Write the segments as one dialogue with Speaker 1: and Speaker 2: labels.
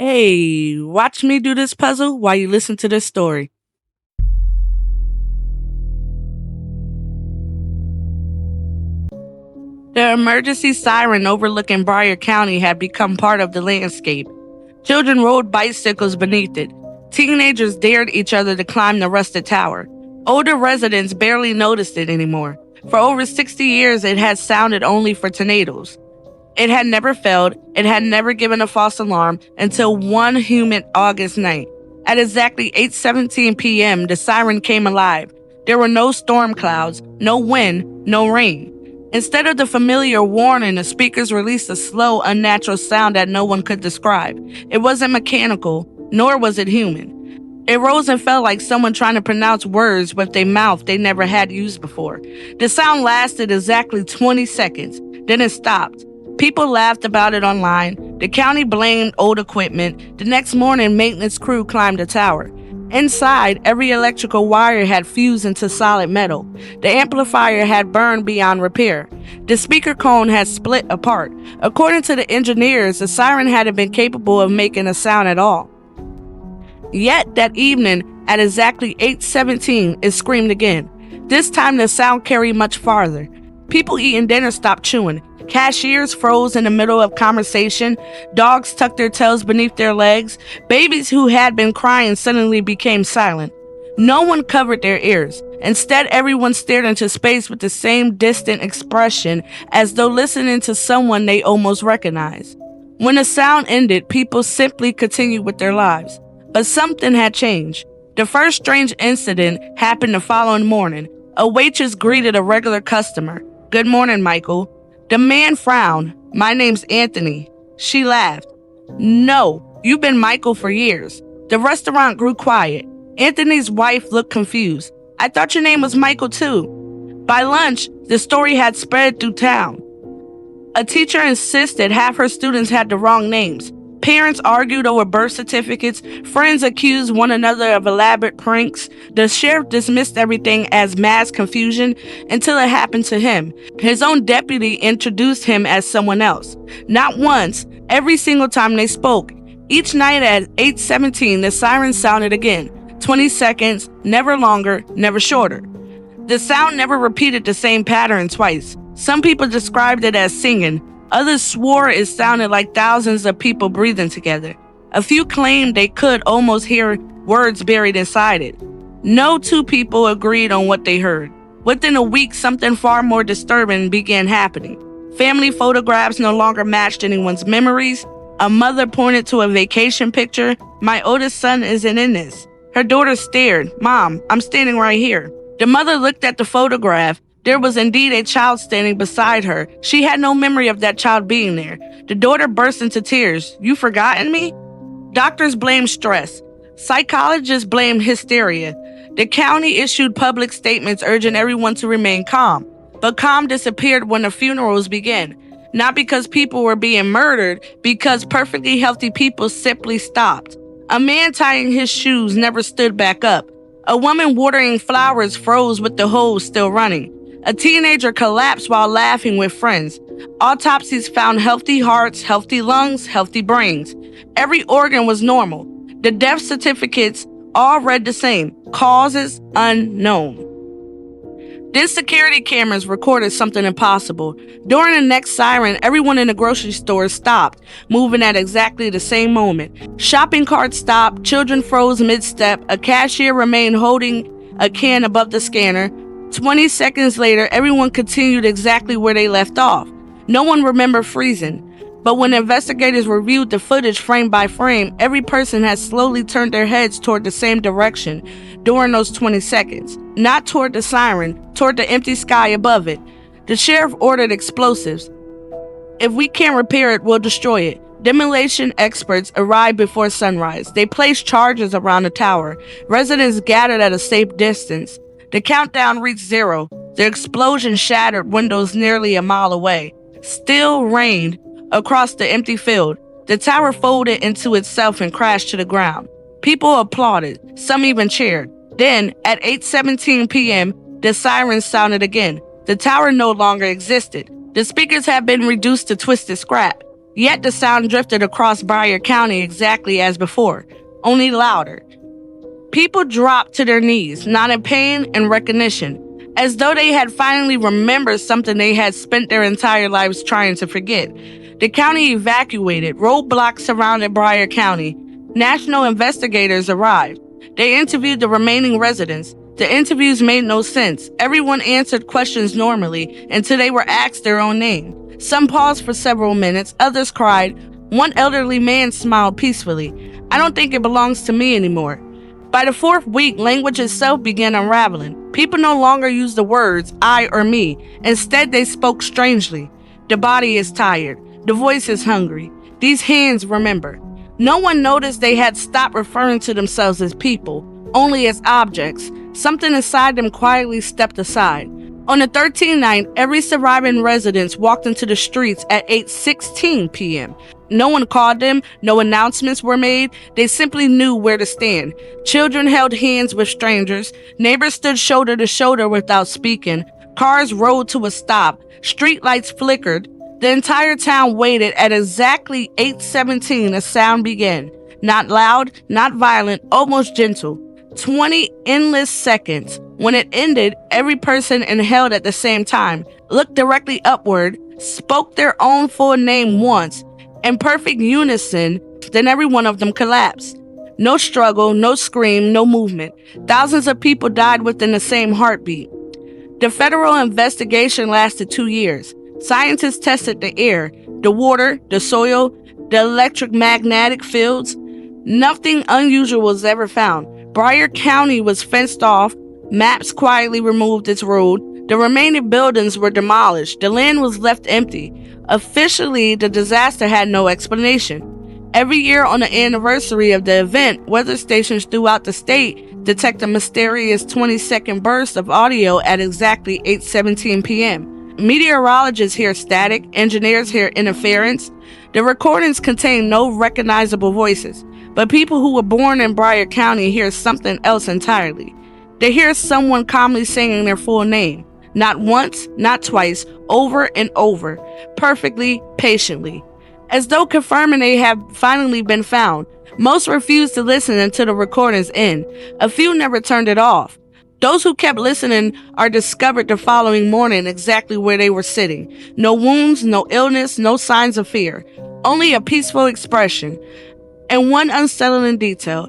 Speaker 1: Hey, watch me do this puzzle while you listen to this story. The emergency siren overlooking Bryer County had become part of the landscape. Children rode bicycles beneath it. Teenagers dared each other to climb the rusted tower. Older residents barely noticed it anymore. For over 60 years, it had sounded only for tornadoes. It had never failed, it had never given a false alarm until one humid August night. At exactly 8:17 p.m., the siren came alive. There were no storm clouds, no wind, no rain. Instead of the familiar warning, the speakers released a slow, unnatural sound that no one could describe. It wasn't mechanical, nor was it human. It rose and fell like someone trying to pronounce words with a mouth they never had used before. The sound lasted exactly 20 seconds, then it stopped. People laughed about it online. The county blamed old equipment. The next morning, maintenance crew climbed the tower. Inside, every electrical wire had fused into solid metal. The amplifier had burned beyond repair. The speaker cone had split apart. According to the engineers, the siren hadn't been capable of making a sound at all. Yet that evening, at exactly 8:17, it screamed again. This time the sound carried much farther. People eating dinner stopped chewing. Cashiers froze in the middle of conversation. Dogs tucked their tails beneath their legs. Babies who had been crying suddenly became silent. No one covered their ears. Instead, everyone stared into space with the same distant expression, as though listening to someone they almost recognized. When the sound ended, people simply continued with their lives. But something had changed. The first strange incident happened the following morning. A waitress greeted a regular customer. "Good morning, Michael." The man frowned. "My name's Anthony." She laughed. "No, you've been Michael for years." The restaurant grew quiet. Anthony's wife looked confused. "I thought your name was Michael too." By lunch, the story had spread through town. A teacher insisted half her students had the wrong names. Parents argued over birth certificates. Friends accused one another of elaborate pranks. The sheriff dismissed everything as mass confusion until it happened to him. His own deputy introduced him as someone else. Not once, every single time they spoke. Each night at 8:17, the siren sounded again. 20 seconds, never longer, never shorter. The sound never repeated the same pattern twice. Some people described it as singing. Others swore it sounded like thousands of people breathing together. A few claimed they could almost hear words buried inside it. No two people agreed on what they heard. Within a week, something far more disturbing began happening. Family photographs no longer matched anyone's memories. A mother pointed to a vacation picture. "My oldest son isn't in this." Her daughter stared. "Mom, I'm standing right here." The mother looked at the photograph. There was indeed a child standing beside her. She had no memory of that child being there. The daughter burst into tears. "You forgotten me?" Doctors blamed stress. Psychologists blamed hysteria. The county issued public statements urging everyone to remain calm. But calm disappeared when the funerals began. Not because people were being murdered, because perfectly healthy people simply stopped. A man tying his shoes never stood back up. A woman watering flowers froze with the hose still running. A teenager collapsed while laughing with friends. Autopsies found healthy hearts, healthy lungs, healthy brains. Every organ was normal. The death certificates all read the same: causes unknown. Then security cameras recorded something impossible. During the next siren, everyone in the grocery store stopped, moving at exactly the same moment. Shopping carts stopped, children froze mid-step, a cashier remained holding a can above the scanner. 20 seconds later, everyone continued exactly where they left off. No one remembered freezing. But when investigators reviewed the footage frame by frame, every person had slowly turned their heads toward the same direction during those 20 seconds. Not toward the siren, toward the empty sky above it. The sheriff ordered explosives. "If we can't repair it, we'll destroy it." Demolition experts arrived before sunrise. They placed charges around the tower. Residents gathered at a safe distance. The countdown reached 0. The explosion shattered windows nearly a mile away. Still rained across the empty field. The tower folded into itself and crashed to the ground. People applauded. Some even cheered. Then, at 8:17 p.m., the sirens sounded again. The tower no longer existed. The speakers had been reduced to twisted scrap. Yet the sound drifted across Broward County exactly as before, only louder. People dropped to their knees, not in pain and recognition, as though they had finally remembered something they had spent their entire lives trying to forget. The county evacuated. Roadblocks surrounded Broward County. National investigators arrived. They interviewed the remaining residents. The interviews made no sense. Everyone answered questions normally until they were asked their own name. Some paused for several minutes, others cried. One elderly man smiled peacefully. "I don't think it belongs to me anymore." By the fourth week, language itself began unraveling. People no longer used the words I or me. Instead, they spoke strangely. The body is tired. The voice is hungry. These hands remember. No one noticed they had stopped referring to themselves as people, only as objects. Something inside them quietly stepped aside. On the 13th night, every surviving resident walked into the streets at 8:16 p.m. No one called them, no announcements were made, they simply knew where to stand. Children held hands with strangers, neighbors stood shoulder to shoulder without speaking, cars rolled to a stop, streetlights flickered. The entire town waited. At exactly 8:17, a sound began. Not loud, not violent, almost gentle. 20 endless seconds. When it ended, every person inhaled at the same time, looked directly upward, spoke their own full name once, in perfect unison, then every one of them collapsed. No struggle, no scream, no movement. Thousands of people died within the same heartbeat. The federal investigation lasted 2 years. Scientists tested the air, the water, the soil, the electromagnetic fields. Nothing unusual was ever found. Broward County was fenced off. Maps quietly removed its road. The remaining buildings were demolished. The land was left empty. Officially, the disaster had no explanation. Every year on the anniversary of the event, weather stations throughout the state detect a mysterious 20-second burst of audio at exactly 8:17 p.m. Meteorologists hear static, engineers hear interference. The recordings contain no recognizable voices, but people who were born in Broward County hear something else entirely. They hear someone calmly singing their full name. Not once, not twice, over and over, perfectly, patiently, as though confirming they have finally been found. Most refused to listen until the recordings end. A few never turned it off. Those who kept listening are discovered the following morning exactly where they were sitting. No wounds, no illness, no signs of fear. Only a peaceful expression. And one unsettling detail.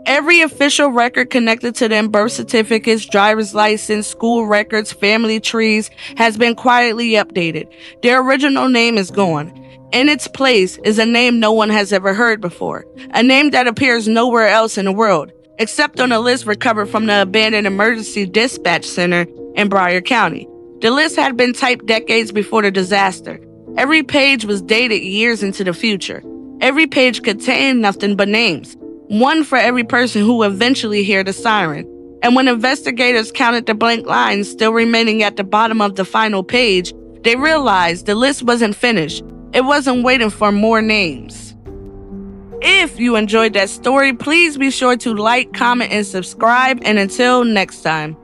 Speaker 1: Every official record connected to them, birth certificates, driver's license, school records, family trees, has been quietly updated. Their original name is gone. In its place is a name no one has ever heard before, a name that appears nowhere else in the world, except on a list recovered from the abandoned emergency dispatch center in Broward County. The list had been typed decades before the disaster. Every page was dated years into the future. Every page contained nothing but names. One for every person who would eventually hear the siren. And when investigators counted the blank lines still remaining at the bottom of the final page, they realized the list wasn't finished. It wasn't waiting for more names. If you enjoyed that story, please be sure to like, comment, and subscribe. And until next time.